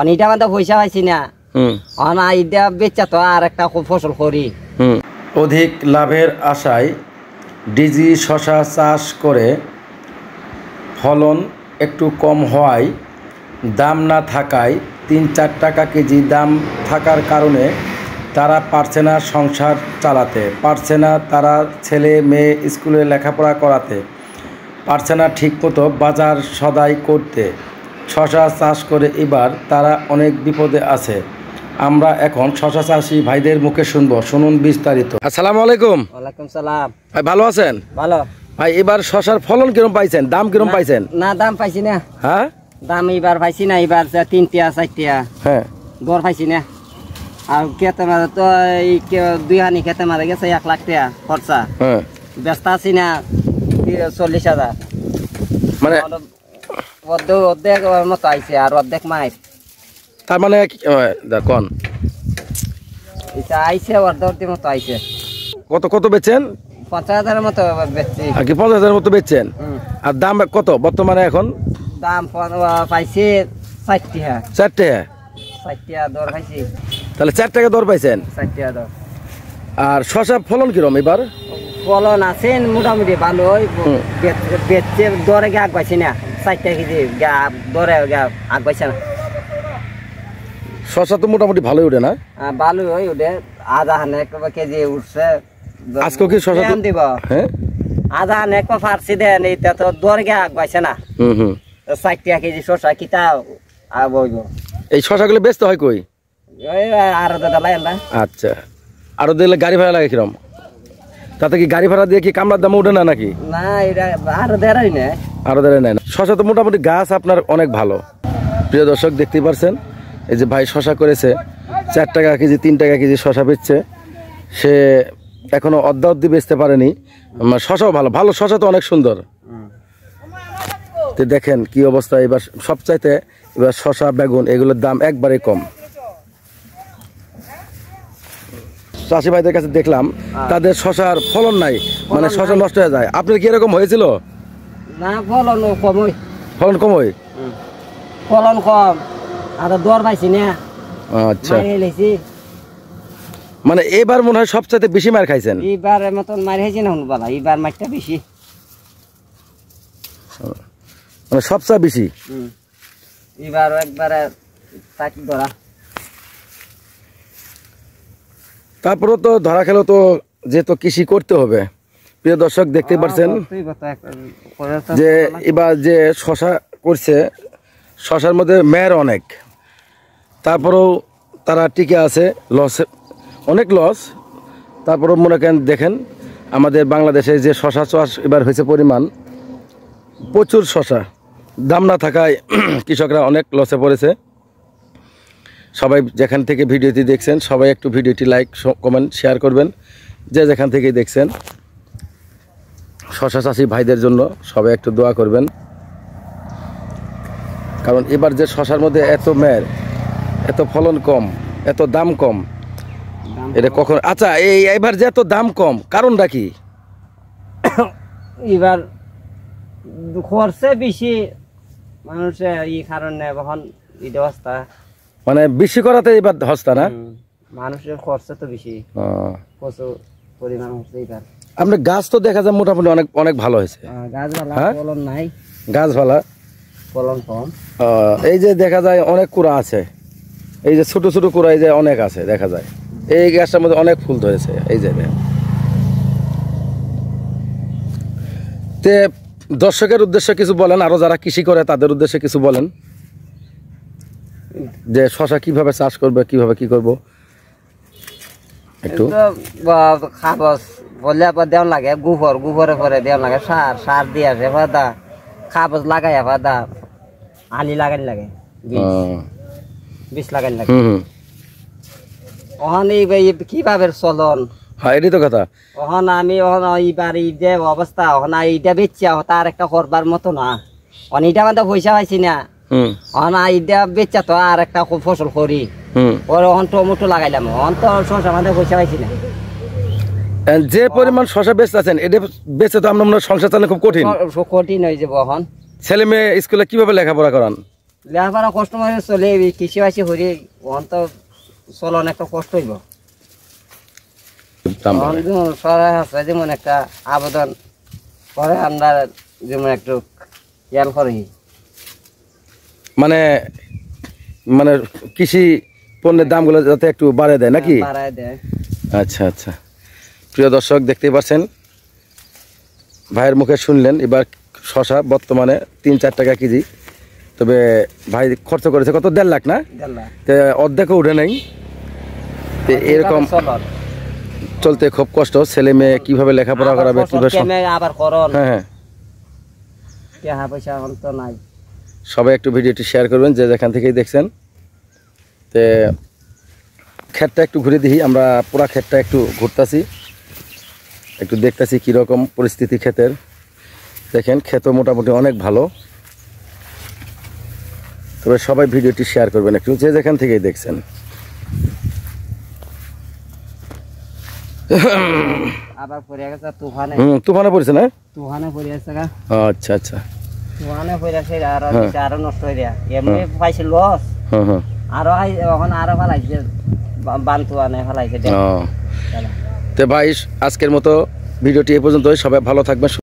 অনিটা মানে পয়সা পাইছি না অনা ইটা বেচা তো আর একটা ফসল করি। অধিক লাভের আশায় ডিজি শশা চাষ করে ফলন একটু কম হওয়ায় দাম না থাকায় ৩-৪ টাকা কেজি দাম থাকার কারণে তারা পারছে না সংসার চালাতে, পারছে না তারা ছেলে মেয়ে স্কুলে লেখাপড়া করাতে, পারছে না ঠিকমতো বাজার সদাই করতে। শশা চাষ করে এবার তারা অনেক বিপদে আছে। আমরা এখন শশা চাষি ভাইদের মুখে শুনবো, শুনুন বিস্তারিত। আসসালামু আলাইকুম। ওয়ালাইকুম সালাম। ভাই ভালো আছেন? ভালো। ভাই এবার শশার ফলন কিরম পাইছেন, দাম কিরম পাইছেন? না দাম পাইছি না। হ্যাঁ দাম এবার পাইছি না, এবার ৩-৪টা হ্যাঁ দর পাইছি না। আর খেতে মাঝে তো এই 2 হানি খেতে মাঝে গেছে 1 লাখ টাকা খরচা। হ্যাঁ ব্যস্ত আছি না 40,000 মানে অর্ধেক মতো আইছে আর অর্ধেক মাইর। তার মানে কোন এটা আইছে অর্ধেক মতো আইছে। কত কত বেচেন? 50,000 মতো বেচছি আর কি 50,000 মতো বেচছেন? আর দাম কত বর্তমানে এখন? দাম পাইছে 60 টাকা। 4 টাকা? 60 টাকা দর পাইছি। তাহলে 4 টাকা দর পাইছেন? 60 টাকা দর। আর শশা ফলন কিরম এবার? ফলন আছে মোটামুটি ভালো। বেচছে দরে আগ পাইছি না, 60 টাকা কেজি দরে আগ পাইছে না। শশা তো মোটামুটি ভালোই ওঠে না? ভালো ওই ওঠে, আধা হানে কেজি উঠছে। আজকে কি শশা দিব? হ্যাঁ আধা হানে ফার্সি দেন, এটা তো দরে আগ পাইছে না। 60 টাকা কেজি শশা কিতা বইব। এই শশাগুলো বেচতে হয় কই? ওই আরো দাদা লাই না। আচ্ছা, আরো দিলে গাড়ি ভাড়া লাগে কিরম? তাতে কি গাড়ি ভাড়া দিয়ে কি কামলার দাম ওঠে না নাকি? না এটা আরো দেড়াই না, আরো দেড়াই নেয় না। শশা তো মোটামুটি গাছ আপনার অনেক ভালো। প্রিয় দর্শক দেখতেই পারছেন, এই যে ভাই শশা করেছে 4 টাকা কেজি 3 টাকা কেজি শশা বেচছে। সে এখনো অর্ধি বেচতে পারেনি। শশাও ভালো, ভালো শশা তো অনেক সুন্দর। তো দেখেন কি অবস্থা। এবার সবচাইতে এবার শশা বেগুন এগুলোর দাম একবারে কম। চাষি ভাইদের কাছে দেখলাম তাদের শশার ফলন নাই, মানে শশা নষ্ট হয়ে যায়। আপনার কি এরকম হয়েছিল? না ফলন কম। ফলন কম হয়? ফলন কম আর দর পাইছি না। আচ্ছা, মানে এবার মনে হয় সবচাইতে বেশি মার খাইছেন? এবার মতন মার খাইছি না বলা, এবার মারটা বেশি, মানে সবচেয়ে বেশি। এবার একবারে তাকি ধরা। তারপরে তো ধরা খেলো তো, যেহেতু কৃষি করতে হবে। প্রিয় দর্শক দেখতে পাচ্ছেন যে এবার যে শশা করছে, শশার মধ্যে মেয়ের অনেক, তারপরেও তারা টিকে আছে। লসে অনেক লস, তারপরেও মনে করেন দেখেন আমাদের বাংলাদেশে যে শশা চাষ এবার হয়েছে পরিমাণ প্রচুর, শশা দাম না থাকায় কৃষকরা অনেক লসে পড়েছে। সবাই যেখান থেকে ভিডিওটি দেখছেন সবাই একটু ভিডিওটি লাইক কমেন্ট শেয়ার করবেন, যে যেখান থেকেই দেখছেন। শশা চাষি ভাইদের জন্য সবাই একটু দোয়া করবেন, কারণ এবার যে শশার মধ্যে এত মেয়ের, এত ফলন কম, এত দাম কম, এটা কখন? আচ্ছা, এইবার যে এত দাম কম কারণটা কি? এবার খরচে বেশি মানুষের এই কারণে এখন এই অবস্থা, মানে বেশি করাতে এবার হস্তা না, মানুষের খরচা তো বেশি, প্রচুর পরিমাণ হচ্ছে এবার। আপনার গাছ তো দেখা যায় মোটামুটি অনেক অনেক ভালো হয়েছে। গাছ ভালো, ফলন নাই। গাছ ভালো, ফলন কম। এই যে দেখা যায় অনেক কুড়া আছে, এই যে ছোট ছোট কুড়া এই যে অনেক আছে দেখা যায়। এই গাছটার মধ্যে অনেক ফুল ধরেছে এই যে। তে দর্শকের উদ্দেশ্যে কিছু বলেন, আরো যারা কৃষি করে তাদের উদ্দেশ্যে কিছু বলেন, যে শশা কিভাবে চাষ করবে, কিভাবে কি করবো একটু। খাবস বললে দেওয়া লাগে, গোবরে পরে দেওয়া লাগে, সার দিয়ে আসে ফাদা, খাবস লাগাই ফাদা, আলি লাগাই লাগে, বীজ লাগাই লাগে। ওখানে কিভাবে চলন? হ্যাঁ, এটাই তো কথা। ওখানে আমি এইবার এই যে অবস্থা, ওখানে এইটা বেচছি, তার একটা করবার মতো না। অনিটা মানে পয়সা পাইছি না, ওখানে এইটা বেচা তো আর একটা ফসল করি। ওর ওখান টমেটো লাগাইলাম, ওখান তো শশা মানে পয়সা পাইছি না। যে পরিমাণ শশা বেচতেছেন, এটা বেচে তো আপনার সংসার চালানো খুব কঠিন। কঠিন হয়ে যাবো। এখন ছেলে মেয়ে স্কুলে কিভাবে লেখাপড়া করান? লেখাপড়া কষ্ট মানে চলে কৃষি বাসি হরি ওখান তো চলন একটা কষ্ট হইব সরকার আছে যেমন একটা আবেদন করে আমরা যেমন একটু খেয়াল করি মানে মানে কৃষি পণ্যের দামগুলো যাতে একটু বাড়ায় দেয় নাকি? বাড়ায় দেয়। আচ্ছা আচ্ছা, প্রিয় দর্শক দেখতেই পাচ্ছেন, ভাইয়ের মুখে শুনলেন। এবার শশা বর্তমানে 3-4 টাকা কেজি, তবে ভাই খরচ করেছে কত, 1.5 লাখ না? অর্ধেকও উঠে নাই। তো এরকম চলতে খুব কষ্ট, ছেলে মেয়ে কিভাবে লেখাপড়া করাবে, হ্যাঁ সবাই একটু ভিডিওটি শেয়ার করবেন যে যেখান থেকেই দেখছেন। তো ক্ষেতটা একটু ঘুরে দিই, আমরা পুরা ক্ষেতটা একটু ঘুরতেছি, একটু দেখতেছি কীরকম পরিস্থিতি ক্ষেতের। দেখেন ক্ষেতও মোটামুটি অনেক ভালো, তবে সবাই ভিডিওটি শেয়ার করবেন একটু যে যেখান থেকেই দেখছেন। আবার পড়ে গেছে তুফানে, তুফানে পড়েছে না? তুফানে পড়ে গেছে, আচ্ছা আচ্ছা, তুফানে পড়ে গেছে আরো নষ্ট হয়ে যায়। এমনি পাইছে লস, আরো এখন আরো ফেলাইছে, বান্তুয়ানে ফেলাইছে। তো ভাই আজকের মতো ভিডিওটি এ পর্যন্তই, সবাই ভালো থাকবেন।